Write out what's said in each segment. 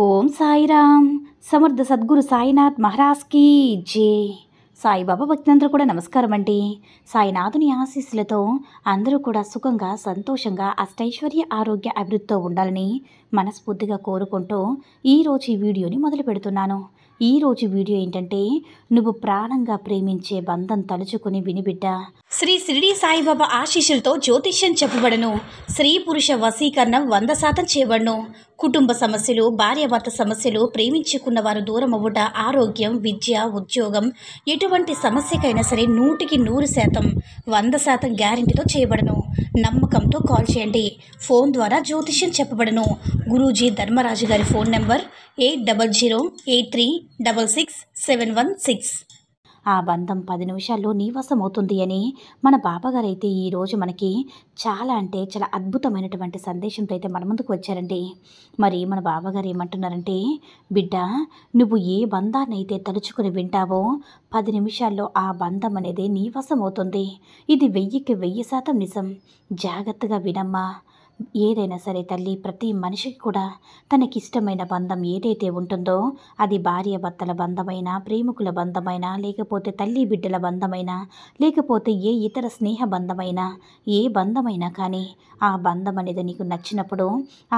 ఓం సాయిరామ్. సమర్థ సద్గురు సాయినాథ్ మహారాజ్కి జై. సాయిబాబా భక్తులందరూ కూడా నమస్కారం అండి. సాయినాథుని ఆశీస్సులతో అందరూ కూడా సుఖంగా సంతోషంగా అష్టైశ్వర్య ఆరోగ్య అభివృద్ధితో ఉండాలని మనస్ఫూర్తిగా కోరుకుంటూ ఈరోజు ఈ వీడియోని మొదలు పెడుతున్నాను. ఈరోజు వీడియో ఏంటంటే, నువ్వు ప్రాణంగా ప్రేమించే బంధం తలుచుకుని వినిబిడ్డ. శ్రీ షిరిడి సాయిబాబా ఆశీస్సులతో జ్యోతిష్యం చెప్పబడను. స్త్రీ పురుష వశీకరణం 100% చేయబడను. కుటుంబ సమస్యలు, భార్యాభర్త సమస్యలు, ప్రేమించుకున్న వారు దూరం అవ్వట, ఆరోగ్యం, విద్య, ఉద్యోగం, ఎటువంటి సమస్యకైనా సరే 100% 100% గ్యారెంటీతో చేయబడను. నమ్మకంతో కాల్ చేయండి. ఫోన్ ద్వారా జ్యోతిష్యం చెప్పబడను. గురూజీ ధర్మరాజు గారి ఫోన్ నెంబర్ 8008366716. ఆ బంధం 10 నిమిషాల్లో నీవసమవుతుంది అని మన బాబాగారైతే ఈరోజు మనకి చాలా చాలా అద్భుతమైనటువంటి సందేశంతో అయితే మన ముందుకు వచ్చారండి. మరి మన బాబాగారు ఏమంటున్నారంటే, బిడ్డ, నువ్వు ఏ బంధాన్నైతే తలుచుకుని వింటావో 10 నిమిషాల్లో ఆ బంధం అనేది నీవసమవుతుంది. ఇది 1000కి 1000% నిజం. జాగ్రత్తగా వినమ్మా. ఏదైనా సరే తల్లి, ప్రతి మనిషికి కూడా తనకిష్టమైన బంధం ఏదైతే ఉంటుందో, అది భార్యాభర్తల బంధమైనా, ప్రేమికుల బంధమైనా, లేకపోతే తల్లి బిడ్డల బంధమైనా, లేకపోతే ఏ ఇతర స్నేహ బంధమైనా, ఏ బంధమైనా కానీ ఆ బంధం అనేది నీకు నచ్చినప్పుడు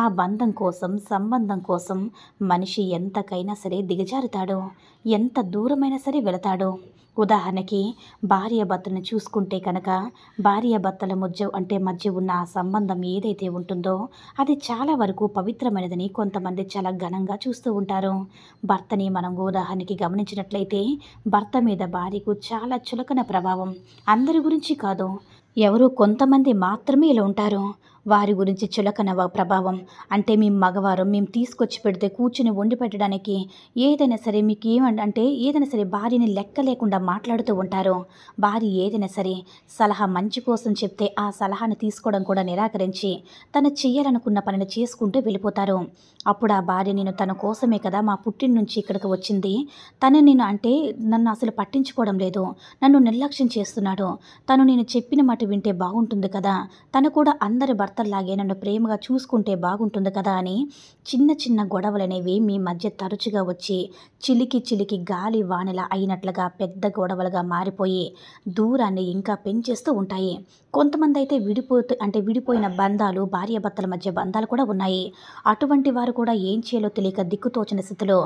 ఆ బంధం కోసం, సంబంధం కోసం మనిషి ఎంతకైనా సరే దిగజారుతాడు, ఎంత దూరమైనా సరే వెళతాడు. ఉదాహరణకి భార్యాభర్తలను చూసుకుంటే కనుక, భార్యాభర్తల మధ్య ఉన్న ఆ సంబంధం ఏదైతే ఉంటుందో అది చాలా వరకు పవిత్రమైనదని కొంతమంది చాలా ఘనంగా చూస్తూ ఉంటారు. భర్తని మనం ఉదాహరణకి గమనించినట్లయితే, భర్త మీద భార్యకు చాలా చులకన ప్రభావం. అందరి గురించి కాదు, ఎవరో కొంతమంది మాత్రమే ఇలా ఉంటారు. వారి గురించి చులకన ప్రభావం అంటే, మేము మగవారం, మేము తీసుకొచ్చి పెడితే కూర్చుని వండి పెట్టడానికి ఏదైనా సరే మీకు ఏమంటే ఏదైనా సరే భార్యని లెక్క లేకుండా మాట్లాడుతూ ఉంటారు. భార్య ఏదైనా సరే సలహా మంచి కోసం చెప్తే ఆ సలహాను తీసుకోవడం కూడా నిరాకరించి తను చేయాలనుకున్న పనిని చేసుకుంటూ వెళ్ళిపోతారు. అప్పుడు ఆ భార్య, నేను తన కోసమే కదా మా పుట్టిన నుంచి ఇక్కడికి వచ్చింది, తను నన్ను అసలు పట్టించుకోవడం లేదు, నన్ను నిర్లక్ష్యం చేస్తున్నాడు, తను నేను చెప్పిన మాట వింటే బాగుంటుంది కదా, తను కూడా అందరి భర్తల్లాగే నన్ను ప్రేమగా చూసుకుంటే బాగుంటుంది కదా అని చిన్న చిన్న గొడవలనేవి మీ మధ్య తరచుగా వచ్చి చిలికి గాలి వానలా అయినట్లుగా పెద్ద గొడవలుగా మారిపోయి దూరాన్ని ఇంకా పెంచేస్తూ ఉంటాయి. కొంతమంది అయితే విడిపోయిన బంధాలు, భార్యాభర్తల మధ్య బంధాలు కూడా ఉన్నాయి. అటువంటి వారు కూడా ఏం చేయాలో తెలియక దిక్కుతోచని స్థితిలో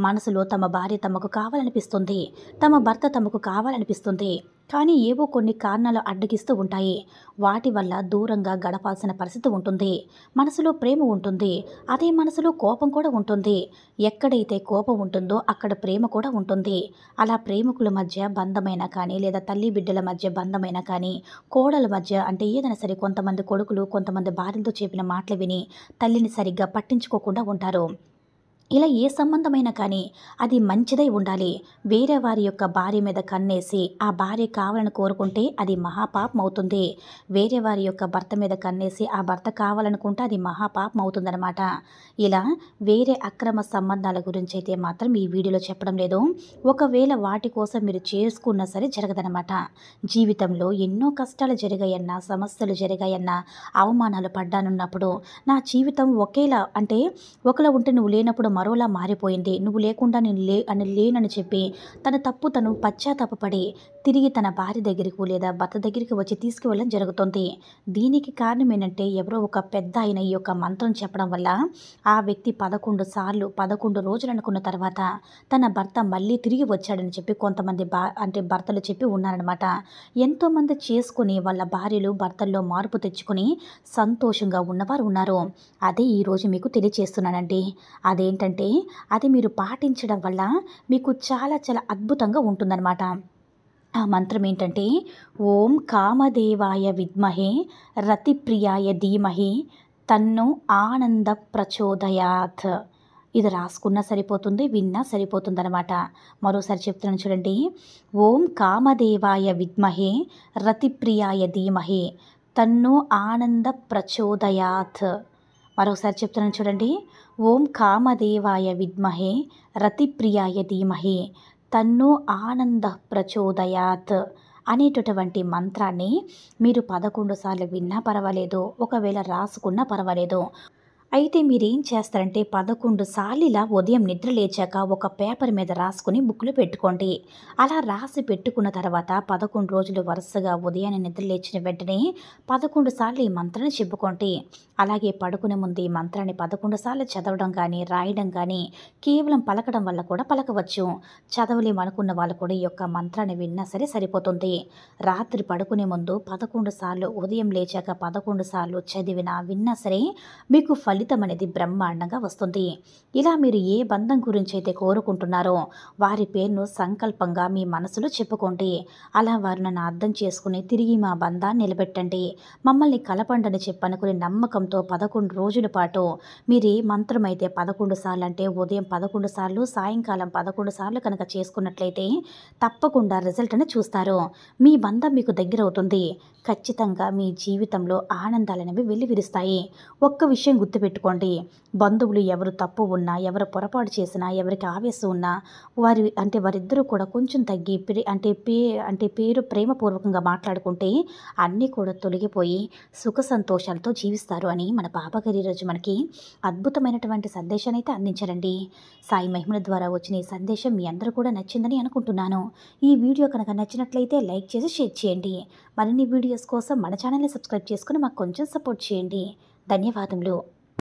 మనసులో తమ భార్య తమకు కావాలనిపిస్తుంది, తమ భర్త తమకు కావాలనిపిస్తుంది, కానీ ఏవో కొన్ని కారణాలు అడ్డగిస్తూ ఉంటాయి. వాటి వల్ల దూరంగా గడపాల్సిన పరిస్థితి ఉంటుంది. మనసులో ప్రేమ ఉంటుంది, అదే మనసులో కోపం కూడా ఉంటుంది. ఎక్కడైతే కోపం ఉంటుందో అక్కడ ప్రేమ కూడా ఉంటుంది. అలా ప్రేమికుల మధ్య బంధమైనా కానీ, లేదా తల్లి బిడ్డల మధ్య బంధమైనా కానీ, కోడల మధ్య అంటే ఏదైనా సరే, కొంతమంది కొడుకులు కొంతమంది భార్యలతో చెప్పిన మాటలు విని తల్లిని సరిగ్గా పట్టించుకోకుండా ఉంటారు. ఇలా ఏ సంబంధమైనా కానీ అది మంచిదై ఉండాలి. వేరే వారి యొక్క భార్య మీద కన్నేసి ఆ భార్య కావాలని కోరుకుంటే అది మహాపాపం అవుతుంది. వేరే వారి యొక్క భర్త మీద కన్నేసి ఆ భర్త కావాలనుకుంటే అది మహాపాపం అవుతుందన్నమాట. ఇలా వేరే అక్రమ సంబంధాల గురించి అయితే మాత్రం ఈ వీడియోలో చెప్పడం లేదు. ఒకవేళ వాటి కోసం మీరు చేసుకున్నా సరే జరగదనమాట. జీవితంలో ఎన్నో కష్టాలు జరిగాయన్నా, సమస్యలు జరిగాయన్నా, అవమానాలు పడ్డానున్నప్పుడు నా జీవితం ఒకలా ఉంటే నువ్వు లేనప్పుడు మరోలా మారిపోయింది, నువ్వు లేకుండా నేను లేనని చెప్పి తన తప్పు తను పశ్చాత్తాపపడి తిరిగి తన భార్య దగ్గరికి లేదా భర్త దగ్గరికి వచ్చి తీసుకువెళ్ళడం జరుగుతుంది. దీనికి కారణం ఏంటంటే, ఎవరో ఒక పెద్ద ఆయన ఈ యొక్క మంత్రం చెప్పడం వల్ల ఆ వ్యక్తి 11 రోజులు అనుకున్న తర్వాత తన భర్త మళ్ళీ తిరిగి వచ్చాడని చెప్పి కొంతమంది భర్తలు చెప్పి ఉన్నారనమాట. ఎంతోమంది చేసుకుని వాళ్ళ భార్యలు భర్తల్లో మార్పు తెచ్చుకొని సంతోషంగా ఉన్నవారు ఉన్నారు. అదే ఈరోజు మీకు తెలియచేస్తున్నానండి. అదేంటంటే, అది మీరు పాటించడం వల్ల మీకు చాలా అద్భుతంగా ఉంటుందన్నమాట. ఆ మంత్రం ఏంటంటే, ఓం కామదేవాయ విద్మహే రతిప్రియాయ ధీమహి తన్నో ఆనంద ప్రచోదయాత్. ఇది రాసుకున్నా సరిపోతుంది, విన్నా సరిపోతుందన్నమాట. మరోసారి చెప్తున్నాను చూడండి. ఓం కామదేవాయ విద్మహే రతిప్రియాయ ధీమహి తన్నో ఆనంద ప్రచోదయాత్. మరోసారి చెప్తున్నాను చూడండి. ఓం కామదేవాయ విద్మహే రతిప్రియాయ ధీమహి తన్నో ఆనంద ప్రచోదయాత్ అనేటటువంటి మంత్రాన్ని మీరు 11 సార్లు విన్నా పర్వాలేదు, ఒకవేళ రాసుకున్నా పర్వాలేదు. అయితే మీరేం చేస్తారంటే 11 సార్లు ఇలా ఉదయం నిద్ర లేచాక ఒక పేపర్ మీద రాసుకొని బుక్‌లో పెట్టుకోండి. అలా రాసి పెట్టుకున్న తర్వాత 11 రోజులు వరుసగా ఉదయాన్నే నిద్ర లేచిన వెంటనే 11 సార్లు ఈ మంత్రాన్ని చెప్పుకోండి. అలాగే పడుకునే ముందు ఈ మంత్రాన్ని 11 సార్లు చదవడం గానీ, రాయడం గానీ, కేవలం పలకడం వల్ల కూడా పలకవచ్చు. చదవలేమనుకున్న వాళ్ళు కూడా ఈ యొక్క మంత్రాన్ని విన్నా సరే సరిపోతుంది. రాత్రి పడుకునే ముందు 11 సార్లు, ఉదయం లేచాక 11 సార్లు చదివినా, విన్నా సరే మీకు ఫలితం అనేది బ్రహ్మాండంగా వస్తుంది. ఇలా మీరు ఏ బంధం గురించైతే కోరుకుంటున్నారో వారి పేరును సంకల్పంగా మీ మనసులో చెప్పుకోండి. అలా వారు నన్ను అర్థం చేసుకుని తిరిగి మా బంధాన్ని నిలబెట్టండి. మమ్మల్ని కలపండని చెప్పనుకుని నమ్మకంతో 11 రోజుల పాటు మీరు ఏ మంత్రమైతే 11 సార్లు అంటే ఉదయం 11 సార్లు, సాయంకాలం 11 సార్లు కనుక చేసుకున్నట్లయితే తప్పకుండా రిజల్ట్ అని చూస్తారు. మీ బంధం మీకు దగ్గరవుతుంది. ఖచ్చితంగా మీ జీవితంలో ఆనందాలనేవి వెల్లివిరుస్తాయి. ఒక్క విషయం గుర్తుపెట్టుకోండి. బంధువులు ఎవరు తప్పు ఉన్నా, ఎవరు పొరపాటు చేసినా, ఎవరికి ఆవేశం ఉన్నా వారిద్దరూ కూడా కొంచెం తగ్గి పేరు ప్రేమపూర్వకంగా మాట్లాడుకుంటే అన్నీ కూడా తొలగిపోయి సుఖ సంతోషాలతో జీవిస్తారు అని మన బాబాగారు ఈరోజు మనకి అద్భుతమైనటువంటి సందేశాన్ని అయితే అందించారండి. సాయి మహిమల ద్వారా వచ్చిన ఈ సందేశం మీ అందరూ కూడా నచ్చిందని అనుకుంటున్నాను. ఈ వీడియో కనుక నచ్చినట్లయితే లైక్ చేసి షేర్ చేయండి. మరిన్ని వీడియోస్ కోసం మన ఛానల్ని సబ్స్క్రైబ్ చేసుకుని మాకు కొంచెం సపోర్ట్ చేయండి. ధన్యవాదములు.